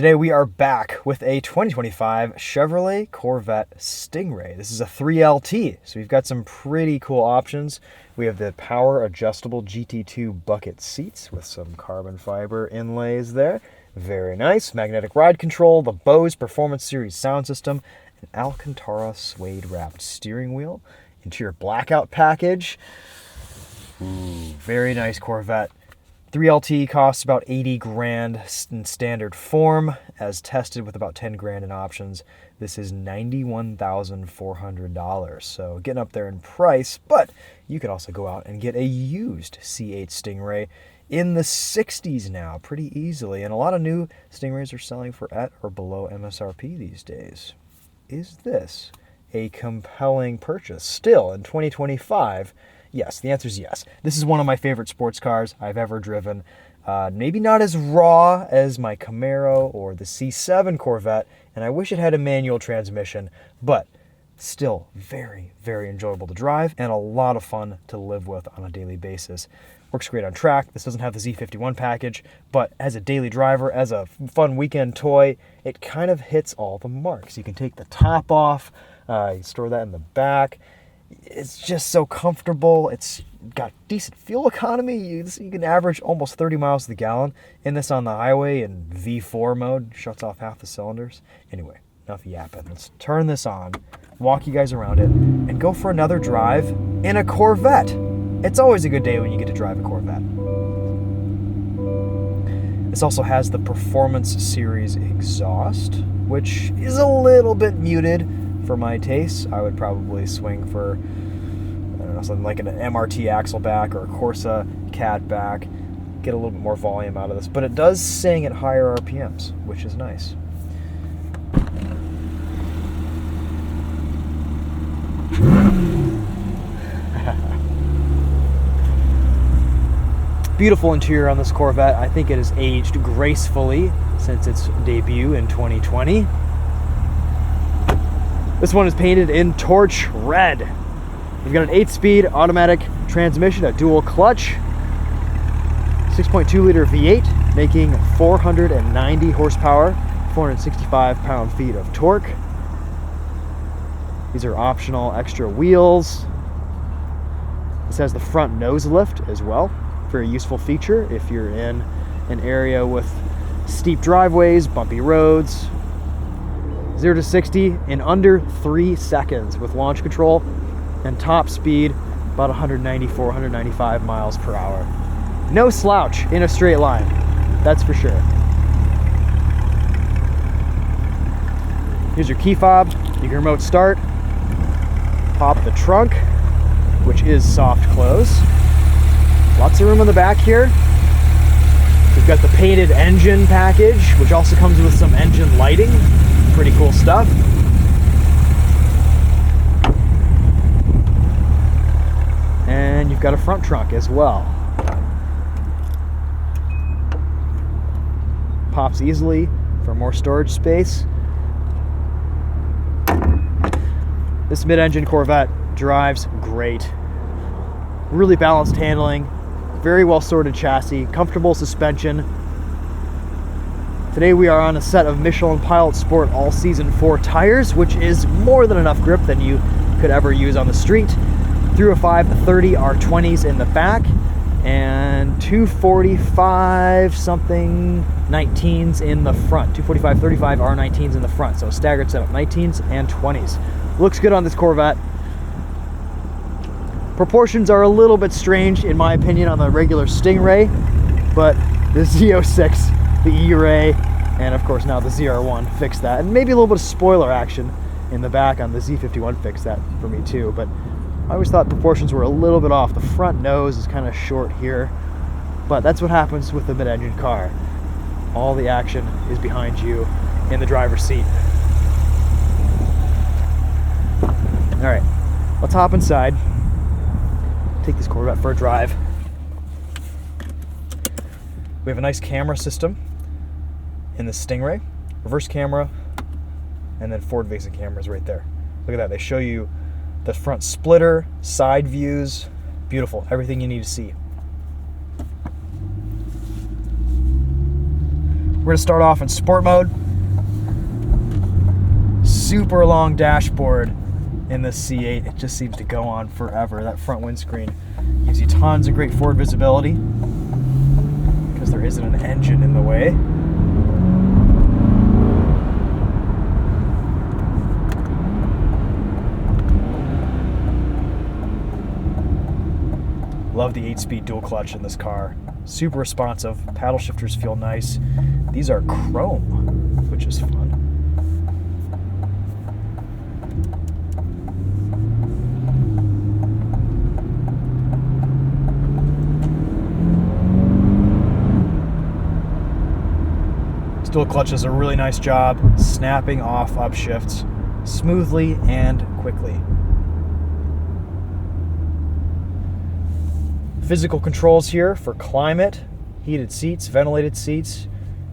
Today we are back with a 2025 Chevrolet Corvette Stingray. This is a 3LT, so we've got some pretty cool options. We have the power adjustable GT2 bucket seats with some carbon fiber inlays there. Very nice. Magnetic ride control, the Bose Performance Series sound system, an Alcantara suede wrapped steering wheel, interior blackout package. Ooh, very nice Corvette. 3LT costs about 80 grand in standard form, as tested with about 10 grand in options. This is $91,400, so getting up there in price, but you could also go out and get a used C8 Stingray in the 60s now, pretty easily, and a lot of new Stingrays are selling for at or below MSRP these days. Is this a compelling purchase still in 2025? Yes, the answer is yes. This is one of my favorite sports cars I've ever driven. Maybe not as raw as my Camaro or the C7 Corvette, and I wish it had a manual transmission, but still very, very enjoyable to drive and a lot of fun to live with on a daily basis. Works great on track. This doesn't have the Z51 package, but as a daily driver, as a fun weekend toy, it kind of hits all the marks. You can take the top off, you store that in the back. It's just so comfortable. It's got decent fuel economy. You can average almost 30 miles to the gallon in this on the highway in V4 mode. Shuts off half the cylinders. Anyway, enough yapping. Let's turn this on, walk you guys around it, and go for another drive in a Corvette. It's always a good day when you get to drive a Corvette. This also has the Performance Series exhaust, which is a little bit muted for my tastes. I would probably swing for, I don't know, something like an MRT axle back or a Corsa cat back. Get a little bit more volume out of this, but it does sing at higher RPMs, which is nice. Beautiful interior on this Corvette. I think it has aged gracefully since its debut in 2020. This one is painted in torch red. You've got an 8-speed automatic transmission, a dual clutch, 6.2 liter V8, making 490 horsepower, 465 pound-feet of torque. These are optional extra wheels. This has the front nose lift as well. Very useful feature if you're in an area with steep driveways, bumpy roads. 0 to 60 in under 3 seconds with launch control, and top speed about 194, 195 miles per hour. No slouch in a straight line, that's for sure. Here's your key fob. You can remote start, pop the trunk, which is soft close. Lots of room on the back here. We've got the painted engine package, which also comes with some engine lighting. Pretty cool stuff. And you've got a front trunk as well. Pops easily for more storage space. This mid-engine Corvette drives great. Really balanced handling, very well sorted chassis, comfortable suspension. Today we are on a set of Michelin Pilot Sport All-Season 4 tires, which is more than enough grip than you could ever use on the street. 305/30 R20s in the back, and 245 something 19s in the front. 245/35 R19s in the front, so staggered setup, 19s and 20s. Looks good on this Corvette. Proportions are a little bit strange, in my opinion, on the regular Stingray, but the Z06, the E-Ray, and of course now the ZR1 fixed that. And maybe a little bit of spoiler action in the back on the Z51 fixed that for me too, but I always thought proportions were a little bit off. The front nose is kind of short here, but that's what happens with the mid-engine car. All the action is behind you in the driver's seat. All right, let's hop inside. Take this Corvette for a drive. We have a nice camera system in the Stingray, reverse camera, and then forward-facing cameras right there. Look at that, they show you the front splitter, side views, beautiful, everything you need to see. We're going to start off in sport mode. Super long dashboard in this C8. It just seems to go on forever. That front windscreen gives you tons of great forward visibility because there isn't an engine in the way. Love the 8-speed dual clutch in this car. Super responsive. Paddle shifters feel nice. These are chrome, which is fun. This dual clutch does a really nice job snapping off upshifts smoothly and quickly. Physical controls here for climate, heated seats, ventilated seats.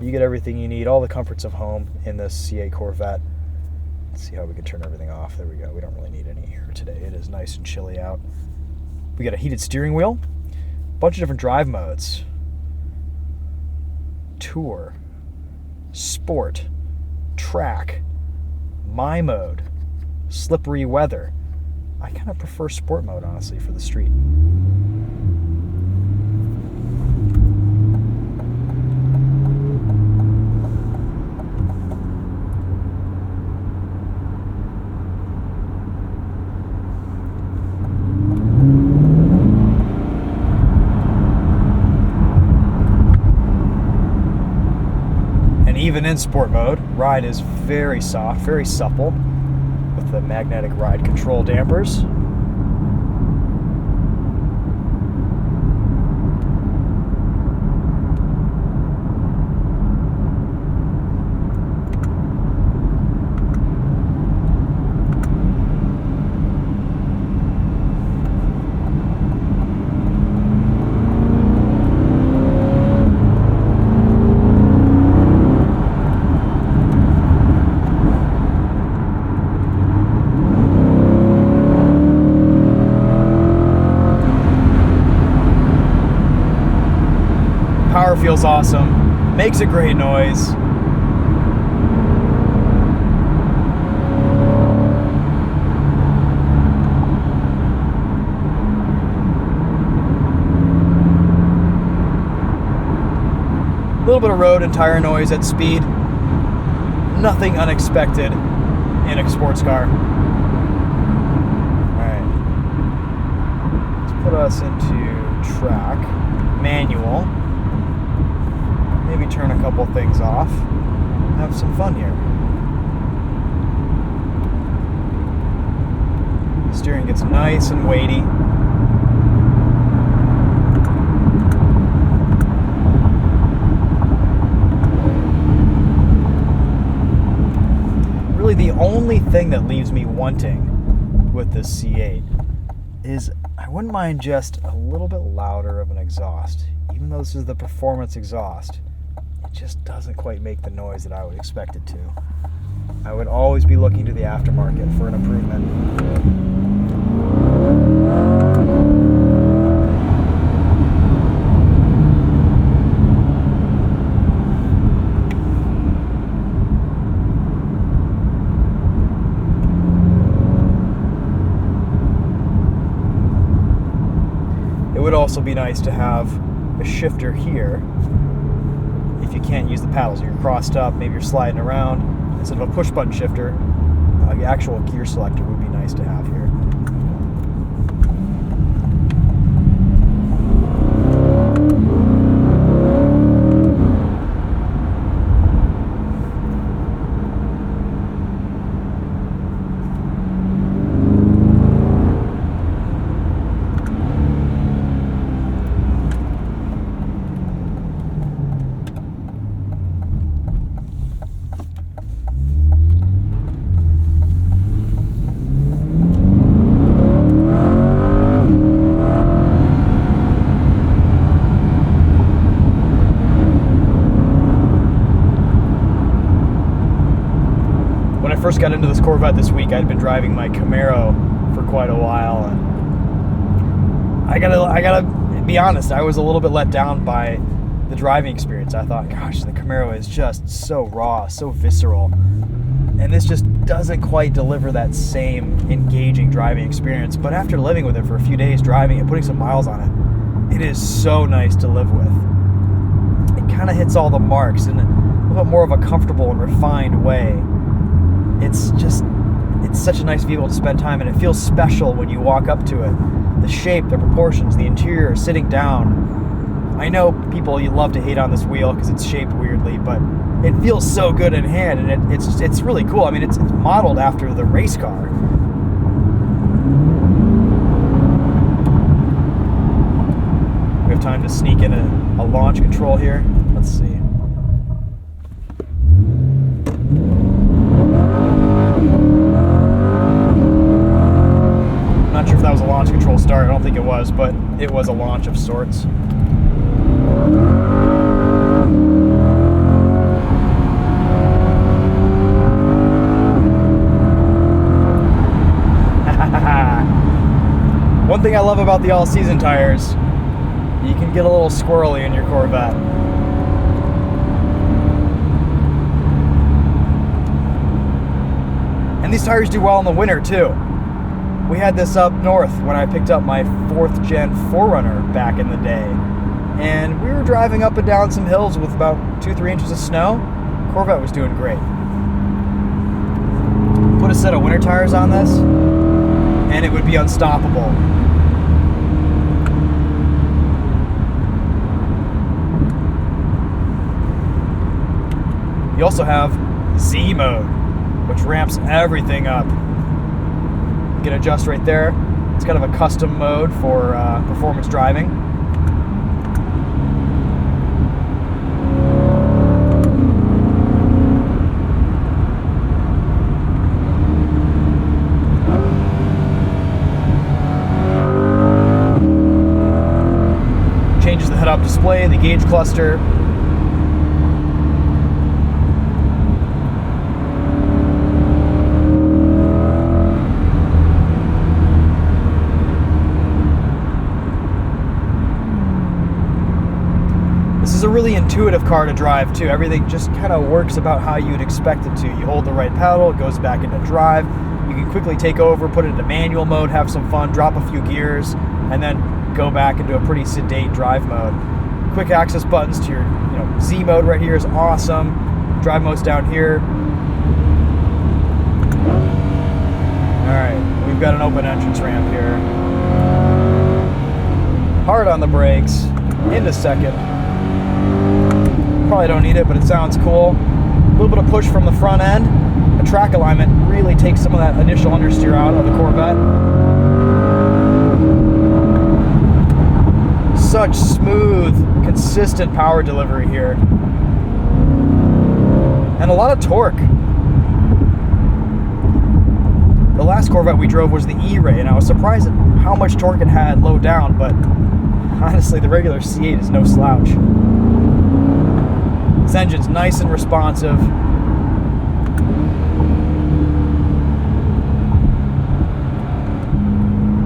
You get everything you need, all the comforts of home in this C8 Corvette. Let's see how we can turn everything off. There we go. We don't really need any here today. It is nice and chilly out. We got a heated steering wheel, a bunch of different drive modes. Tour, Sport, Track, My Mode, Slippery Weather. I kind of prefer Sport mode, honestly, for the street. Even in sport mode, ride is very soft, very supple with the magnetic ride control dampers. Power feels awesome, makes a great noise. A little bit of road and tire noise at speed. Nothing unexpected in a sports car. Alright. Let's put us into track, manual. Maybe turn a couple things off. Have some fun here. The steering gets nice and weighty. Really, the only thing that leaves me wanting with this C8 is I wouldn't mind just a little bit louder of an exhaust. Even though this is the performance exhaust, it just doesn't quite make the noise that I would expect it to. I would always be looking to the aftermarket for an improvement. It would also be nice to have a shifter here if you can't use the paddles. You're crossed up, maybe you're sliding around. Instead of a push button shifter, the actual gear selector would be nice to have here. First got into this Corvette this week, I'd been driving my Camaro for quite a while, and I gotta be honest, I was a little bit let down by the driving experience. I thought, gosh, the Camaro is just so raw, so visceral. And this just doesn't quite deliver that same engaging driving experience. But after living with it for a few days, driving it, putting some miles on it, it is so nice to live with. It kind of hits all the marks in a little bit more of a comfortable and refined way. It's such a nice vehicle to spend time in. It feels special when you walk up to it. The shape, the proportions, the interior, sitting down. I know people, you love to hate on this wheel because it's shaped weirdly, but it feels so good in hand, and it's really cool. I mean, it's modeled after the race car. We have time to sneak in a launch control here. Let's see. Not sure if that was a launch control start. I don't think it was, but it was a launch of sorts. One thing I love about the all-season tires, you can get a little squirrely in your Corvette. And these tires do well in the winter too. We had this up north when I picked up my 4th gen 4Runner back in the day. And we were driving up and down some hills with about 2-3 inches of snow. Corvette was doing great. Put a set of winter tires on this, and it would be unstoppable. You also have Z mode, which ramps everything up. You can adjust right there. It's kind of a custom mode for performance driving. Changes the head-up display, the gauge cluster. This is a really intuitive car to drive too. Everything just kind of works about how you'd expect it to. You hold the right pedal, it goes back into drive. You can quickly take over, put it into manual mode, have some fun, drop a few gears, and then go back into a pretty sedate drive mode. Quick access buttons to your Z mode right here is awesome. Drive mode's down here. Alright, we've got an open entrance ramp here. Hard on the brakes, into second. Probably don't need it, but it sounds cool. A little bit of push from the front end. A track alignment really takes some of that initial understeer out of the Corvette. Such smooth, consistent power delivery here. And a lot of torque. The last Corvette we drove was the E-Ray, and I was surprised at how much torque it had low down, but honestly, the regular C8 is no slouch. This engine's nice and responsive.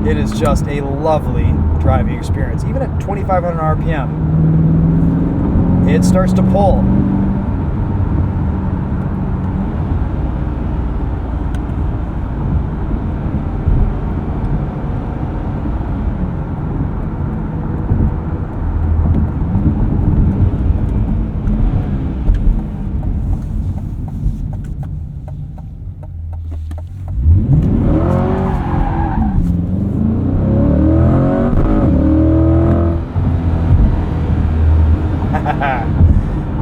It is just a lovely driving experience. Even at 2,500 RPM, it starts to pull.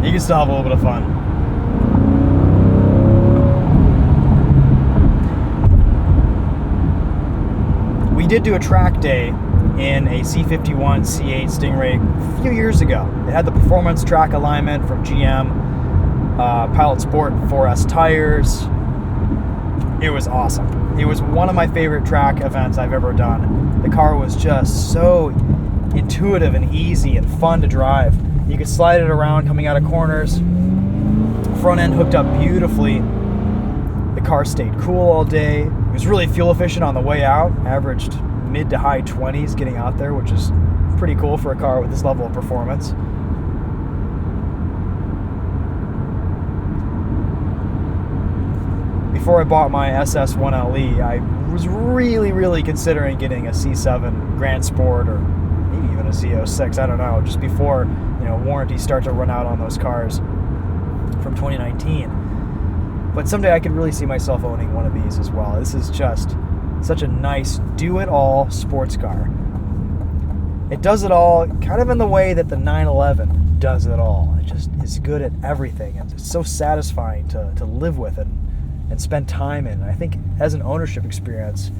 You can still have a little bit of fun. We did do a track day in a C51 C8 Stingray a few years ago. It had the performance track alignment from GM, Pilot Sport 4S tires. It was awesome. It was one of my favorite track events I've ever done. The car was just so intuitive and easy and fun to drive. You could slide it around coming out of corners. Front end hooked up beautifully. The car stayed cool all day. It was really fuel efficient on the way out. Averaged mid to high 20s getting out there, which is pretty cool for a car with this level of performance. before I bought my SS1LE, I was really considering getting a C7 Grand Sport or maybe even a Z06. I don't know. Just before, you know, warranties start to run out on those cars from 2019. But someday I could really see myself owning one of these as well. This is just such a nice do-it-all sports car. It does it all kind of in the way that the 911 does it all. It just is good at everything, and it's so satisfying to live with and spend time in. I think as an ownership experience,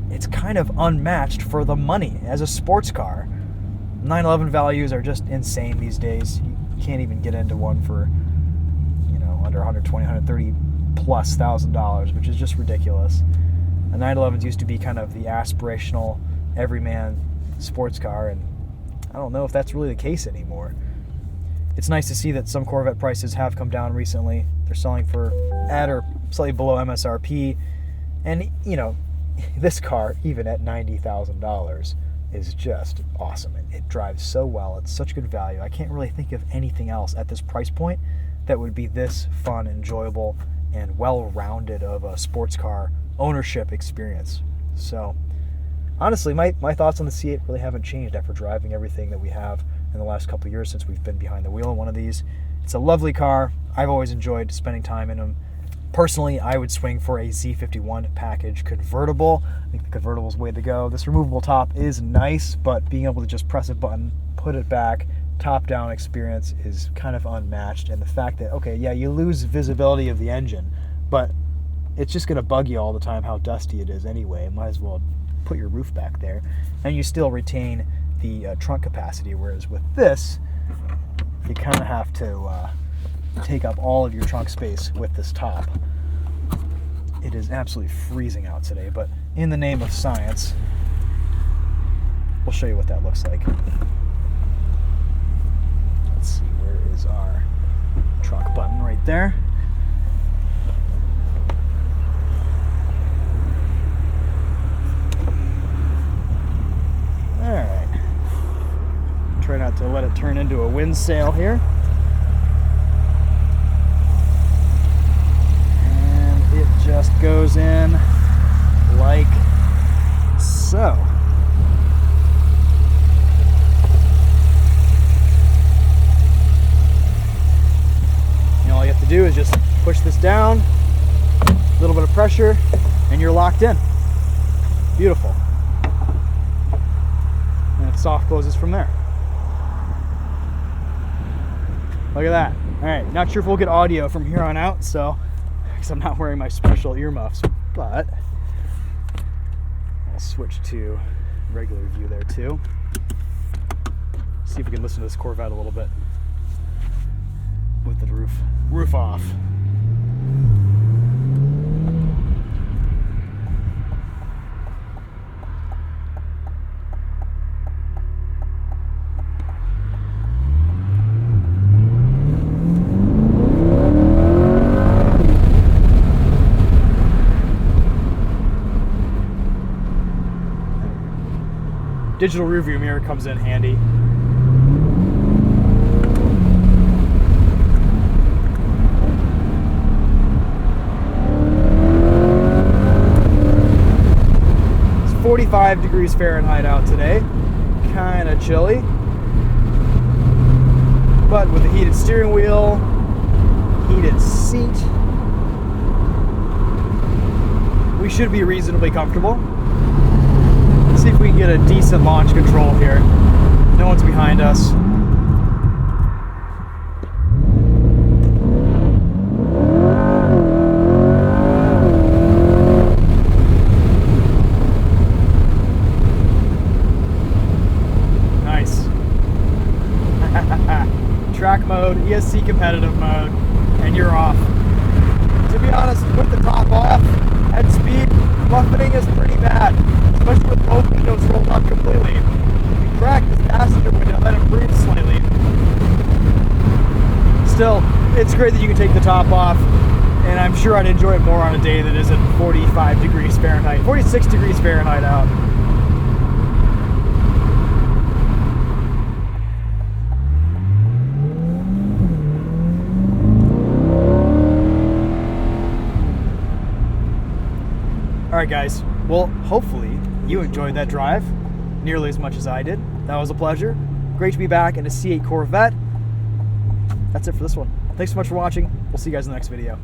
it's kind of unmatched for the money. As a sports car, 911 values are just insane these days. You can't even get into one for, you know, under $120,000, $130,000+, which is just ridiculous. The 911s used to be kind of the aspirational everyman sports car, and I don't know if that's really the case anymore. It's nice to see that some Corvette prices have come down recently. They're selling for at or slightly below MSRP, and you know, this car, even at $90,000, is just awesome. It drives so well. It's such good value. I can't really think of anything else at this price point that would be this fun, enjoyable, and well-rounded of a sports car ownership experience. So honestly, my thoughts on the C8 really haven't changed after driving everything that we have in the last couple of years since we've been behind the wheel in one of these. It's a lovely car. I've always enjoyed spending time in them. Personally, I would swing for a Z51 package convertible. I think the convertible's the way to go. This removable top is nice, but being able to just press a button, put it back, top-down experience is kind of unmatched. And the fact that, okay, yeah, you lose visibility of the engine, but it's just going to bug you all the time how dusty it is anyway. Might as well put your roof back there, and you still retain the trunk capacity, whereas with this, you kind of have to take up all of your trunk space with this top. It is absolutely freezing out today, but in the name of science, we'll show you what that looks like. Let's see, where is our trunk button? Right there. Alright. Try not to let it turn into a wind sail here. And it just goes in like so. And all you have to do is just push this down, a little bit of pressure, and you're locked in. Beautiful. And it soft closes from there. Look at that. All right, not sure if we'll get audio from here on out, so, because I'm not wearing my special earmuffs, but I'll switch to regular view there too. See if we can listen to this Corvette a little bit with the roof off. Digital rearview mirror comes in handy. It's 45 degrees Fahrenheit out today. Kind of chilly. But with a heated steering wheel, heated seat, we should be reasonably comfortable. See if we can get a decent launch control here. No one's behind us. Nice. Track mode, ESC competitive mode, and you're off. To be honest, with the top off at speed, buffeting is pretty bad. Especially with both windows rolled up completely. You crack this passenger window, let it breathe slightly. Still, it's great that you can take the top off, and I'm sure I'd enjoy it more on a day that isn't 45 degrees Fahrenheit, 46 degrees Fahrenheit out. All right, guys. Well, hopefully you enjoyed that drive nearly as much as I did. That was a pleasure. Great to be back in a C8 Corvette. That's it for this one. Thanks so much for watching. We'll see you guys in the next video.